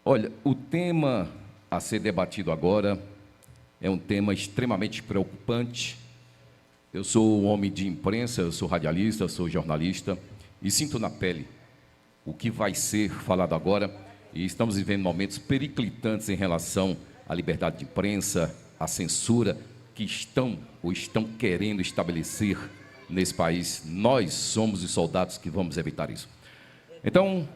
Olha, o tema a ser debatido agora é um tema extremamente preocupante. Eu sou um homem de imprensa, eu sou radialista, eu sou jornalista e sinto na pele o que vai ser falado agora, e estamos vivendo momentos periclitantes em relação à liberdade de imprensa, à censura que estão querendo estabelecer nesse país. Nós somos os soldados que vamos evitar isso. Então,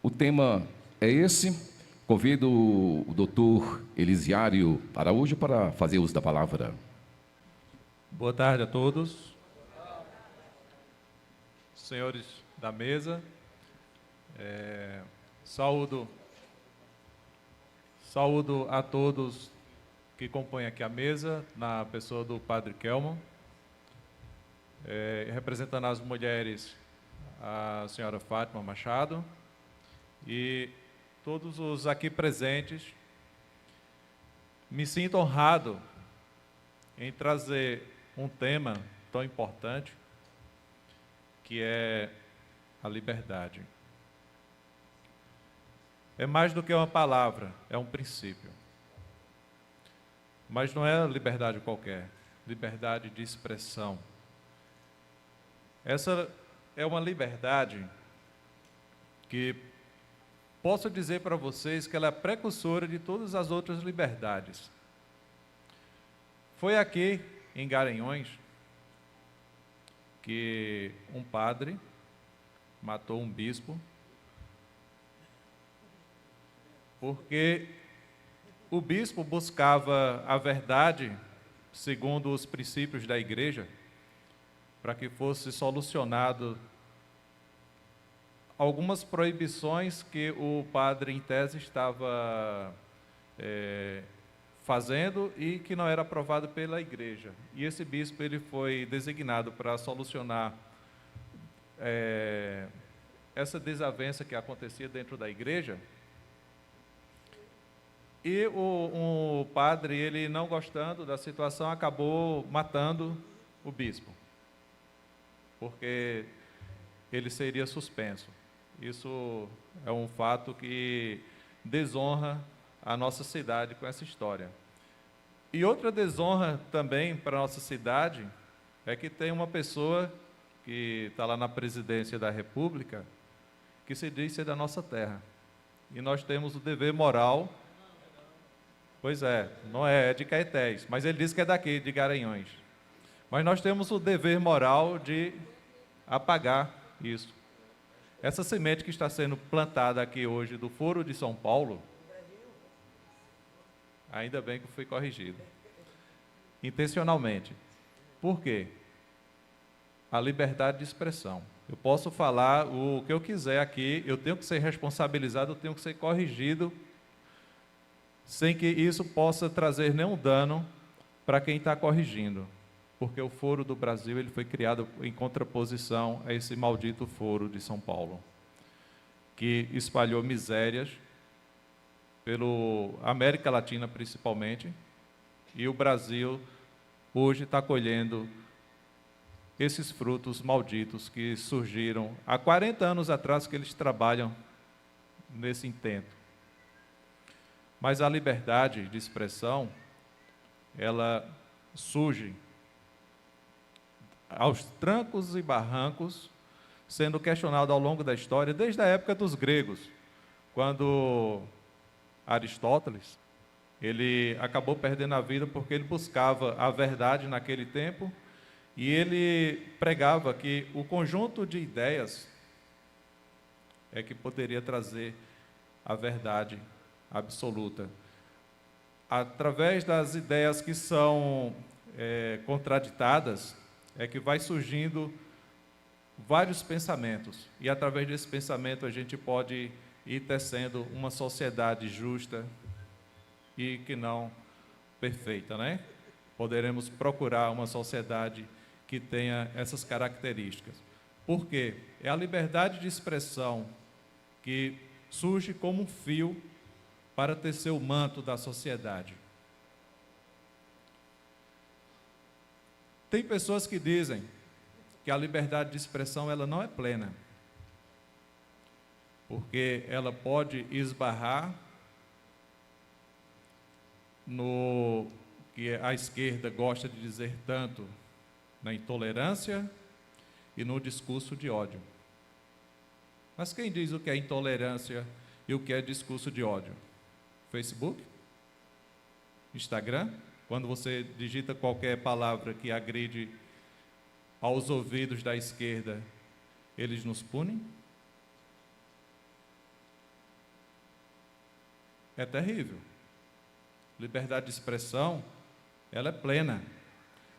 o tema é esse. Convido o doutor Elisiário Araújo para fazer uso da palavra. Boa tarde a todos, senhores da mesa. Saúdo a todos que compõem aqui a mesa, na pessoa do Padre Kelman, representando as mulheres, a senhora Fátima Machado, e todos os aqui presentes. Me sinto honrado em trazer um tema tão importante, que é a liberdade. É mais do que uma palavra, é um princípio. Mas não é liberdade qualquer, liberdade de expressão. Essa é uma liberdade que posso dizer para vocês que ela é precursora de todas as outras liberdades. Foi aqui, em Garanhões, que um padre matou um bispo, porque o bispo buscava a verdade segundo os princípios da igreja, para que fosse solucionado algumas proibições que o padre, em tese, estava fazendo e que não era aprovado pela igreja. E esse bispo ele foi designado para solucionar essa desavença que acontecia dentro da igreja. E o padre, ele não gostando da situação, acabou matando o bispo, porque ele seria suspenso. Isso é um fato que desonra a nossa cidade com essa história. E outra desonra também para a nossa cidade é que tem uma pessoa que está lá na presidência da República que se diz ser da nossa terra. E nós temos o dever moral. Pois é, não é de Caetés, mas ele diz que é daqui, de Garanhões. Mas nós temos o dever moral de apagar isso. Essa semente que está sendo plantada aqui hoje do Foro de São Paulo, ainda bem que foi corrigido, intencionalmente. Por quê? A liberdade de expressão. Eu posso falar o que eu quiser aqui, eu tenho que ser responsabilizado, eu tenho que ser corrigido, sem que isso possa trazer nenhum dano para quem está corrigindo. Porque o Foro do Brasil ele foi criado em contraposição a esse maldito Foro de São Paulo, que espalhou misérias pela América Latina principalmente, e o Brasil hoje está colhendo esses frutos malditos que surgiram há 40 anos atrás, que eles trabalham nesse intento. Mas a liberdade de expressão, ela surge aos trancos e barrancos, sendo questionado ao longo da história, desde a época dos gregos, quando Aristóteles, ele acabou perdendo a vida porque ele buscava a verdade naquele tempo, e ele pregava que o conjunto de ideias é que poderia trazer a verdade absoluta. Através das ideias que são contraditadas, é que vai surgindo vários pensamentos, e através desse pensamento a gente pode ir tecendo uma sociedade justa e que não perfeita, né? Poderemos procurar uma sociedade que tenha essas características. Por quê? É a liberdade de expressão que surge como um fio para tecer o manto da sociedade. Tem pessoas que dizem que a liberdade de expressão ela não é plena, porque ela pode esbarrar no que a esquerda gosta de dizer tanto, na intolerância e no discurso de ódio. Mas quem diz o que é intolerância e o que é discurso de ódio? Facebook? Instagram? Quando você digita qualquer palavra que agride aos ouvidos da esquerda, eles nos punem? É terrível. Liberdade de expressão, ela é plena.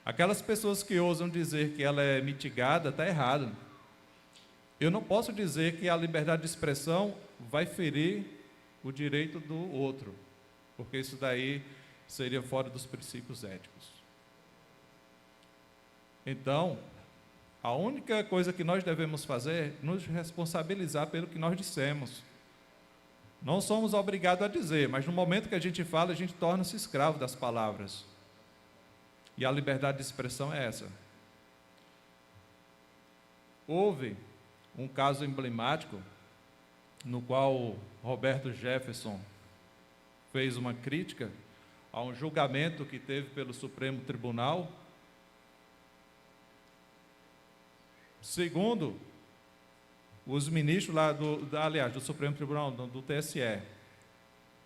Aquelas pessoas que ousam dizer que ela é mitigada, está errado. Eu não posso dizer que a liberdade de expressão vai ferir o direito do outro, porque isso daí seria fora dos princípios éticos. Então, a única coisa que nós devemos fazer é nos responsabilizar pelo que nós dissemos. Não somos obrigados a dizer, mas no momento que a gente fala, a gente torna-se escravo das palavras. E a liberdade de expressão é essa. Houve um caso emblemático no qual Roberto Jefferson fez uma crítica a um julgamento que teve pelo Supremo Tribunal. Segundo os ministros lá do Supremo Tribunal, do TSE,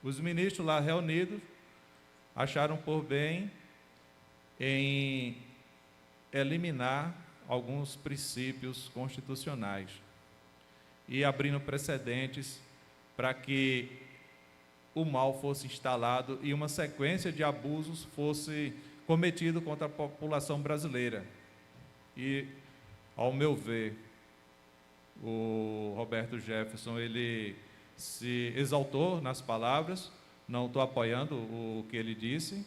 os ministros lá reunidos acharam por bem em eliminar alguns princípios constitucionais e abrindo precedentes para que o mal fosse instalado e uma sequência de abusos fosse cometido contra a população brasileira. E, ao meu ver, o Roberto Jefferson, ele se exaltou nas palavras, não estou apoiando o que ele disse,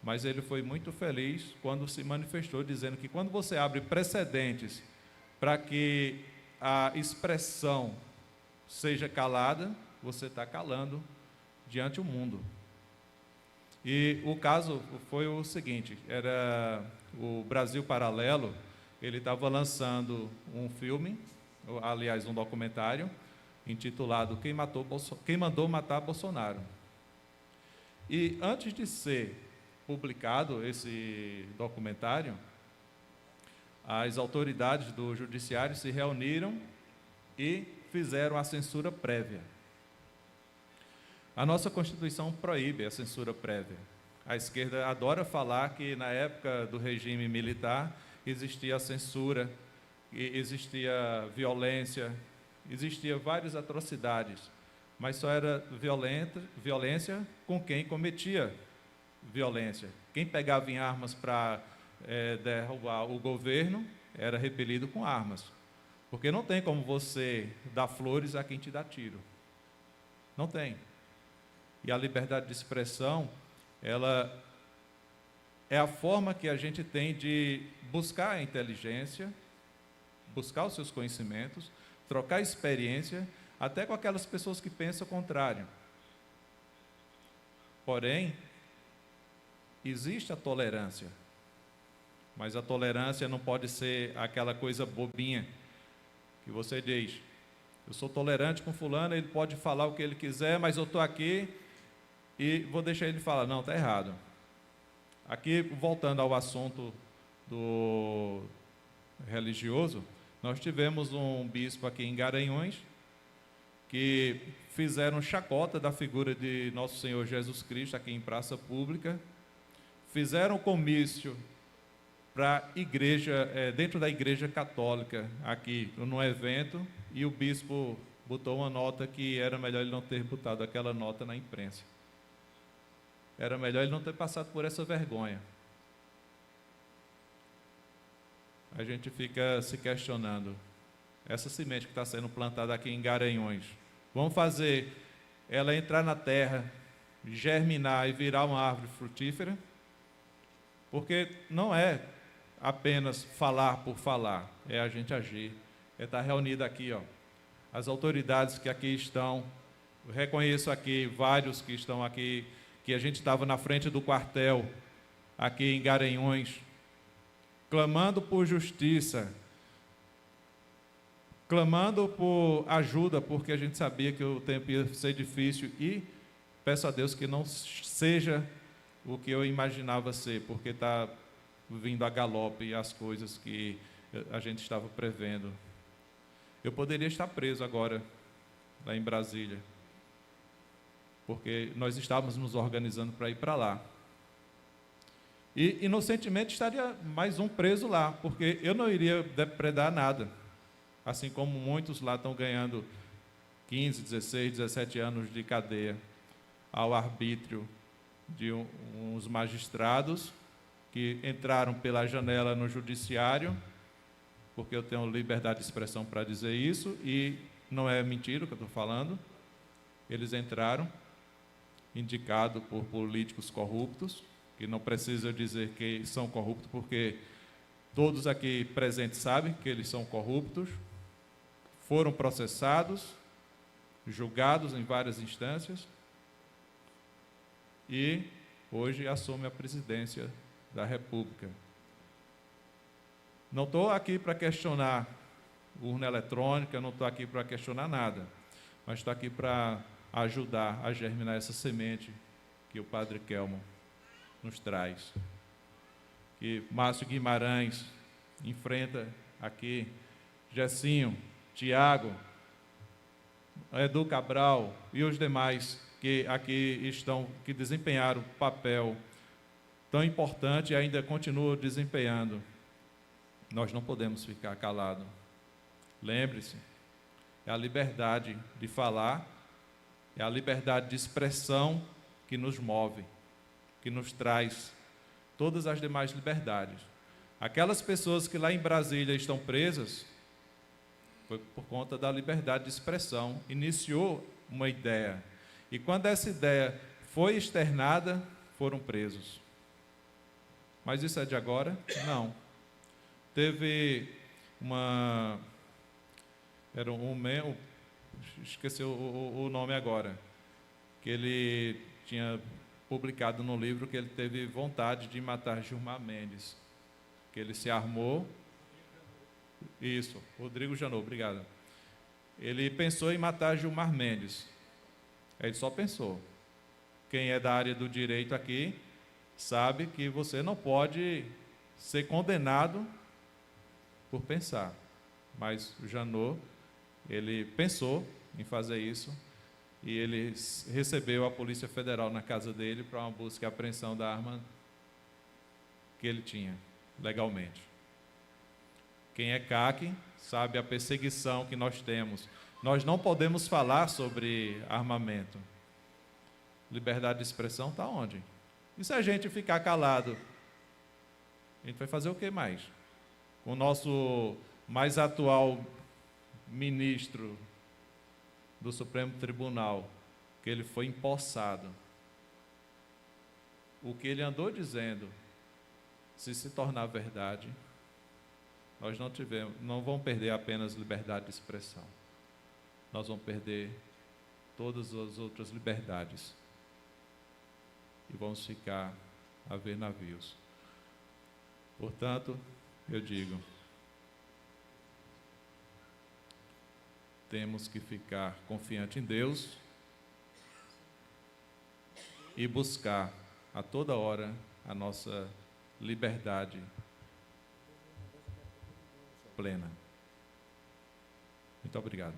mas ele foi muito feliz quando se manifestou, dizendo que quando você abre precedentes para que a expressão seja calada, você está calando diante do mundo. E o caso foi o seguinte, era o Brasil Paralelo, ele estava lançando um filme, aliás, um documentário, intitulado Quem Mandou Matar Bolsonaro. E antes de ser publicado esse documentário, as autoridades do judiciário se reuniram e fizeram a censura prévia. A nossa Constituição proíbe a censura prévia. A esquerda adora falar que na época do regime militar existia censura, existia violência, existia várias atrocidades, mas só era violência com quem cometia violência. Quem pegava em armas para derrubar o governo era repelido com armas. Porque não tem como você dar flores a quem te dá tiro. Não tem. E a liberdade de expressão, ela é a forma que a gente tem de buscar a inteligência, buscar os seus conhecimentos, trocar experiência, até com aquelas pessoas que pensam o contrário. Porém, existe a tolerância, mas a tolerância não pode ser aquela coisa bobinha que você diz, eu sou tolerante com fulano, ele pode falar o que ele quiser, mas eu estou aqui e vou deixar ele falar. Não, está errado. Aqui, voltando ao assunto do religioso, nós tivemos um bispo aqui em Garanhuns que fizeram chacota da figura de Nosso Senhor Jesus Cristo aqui em praça pública, fizeram comício para igreja, dentro da igreja católica, aqui no evento, e o bispo botou uma nota que era melhor ele não ter botado aquela nota na imprensa. Era melhor ele não ter passado por essa vergonha. A gente fica se questionando, essa semente que está sendo plantada aqui em Garanhuns, vamos fazer ela entrar na terra, germinar e virar uma árvore frutífera? Porque não é apenas falar por falar, é a gente agir, é estar reunido aqui, ó, as autoridades que aqui estão, eu reconheço aqui vários que estão aqui, que a gente estava na frente do quartel, aqui em Garanhuns, clamando por justiça, clamando por ajuda, porque a gente sabia que o tempo ia ser difícil, e peço a Deus que não seja o que eu imaginava ser, porque está vindo a galope as coisas que a gente estava prevendo. Eu poderia estar preso agora, lá em Brasília, porque nós estávamos nos organizando para ir para lá. E, inocentemente, estaria mais um preso lá, porque eu não iria depredar nada. Assim como muitos lá estão ganhando 15, 16, 17 anos de cadeia ao arbítrio de uns magistrados que entraram pela janela no judiciário, porque eu tenho liberdade de expressão para dizer isso, e não é mentira o que eu estou falando. Eles entraram, indicados por políticos corruptos, que não precisa dizer que são corruptos, porque todos aqui presentes sabem que eles são corruptos, foram processados, julgados em várias instâncias, e hoje assume a presidência da República. Não estou aqui para questionar urna eletrônica, não estou aqui para questionar nada, mas estou aqui para ajudar a germinar essa semente que o Padre Kelmo nos traz. Que Márcio Guimarães enfrenta aqui, Gessinho, Tiago, Edu Cabral e os demais que aqui estão, que desempenharam papel tão importante e ainda continuam desempenhando. Nós não podemos ficar calados. Lembre-se, é a liberdade de falar, é a liberdade de expressão que nos move, que nos traz todas as demais liberdades. Aquelas pessoas que lá em Brasília estão presas, foi por conta da liberdade de expressão. Iniciou uma ideia, e quando essa ideia foi externada, foram presos. Mas isso é de agora? Não. Teve esqueci o nome agora, que ele tinha publicado no livro que ele teve vontade de matar Gilmar Mendes, que ele se armou. Isso, Rodrigo Janot, obrigado. Ele pensou em matar Gilmar Mendes. Ele só pensou. Quem é da área do direito aqui sabe que você não pode ser condenado por pensar. Mas o Janot, ele pensou em fazer isso, e ele recebeu a Polícia Federal na casa dele para uma busca e apreensão da arma que ele tinha, legalmente. Quem é CAC sabe a perseguição que nós temos. Nós não podemos falar sobre armamento. Liberdade de expressão está onde? E se a gente ficar calado? A gente vai fazer o que mais? O nosso mais atual ministro do Supremo Tribunal, que ele foi empossado. O que ele andou dizendo, se tornar verdade, nós não vamos perder apenas liberdade de expressão. Nós vamos perder todas as outras liberdades. E vamos ficar a ver navios. Portanto, eu digo, temos que ficar confiante em Deus e buscar a toda hora a nossa liberdade plena. Muito obrigado.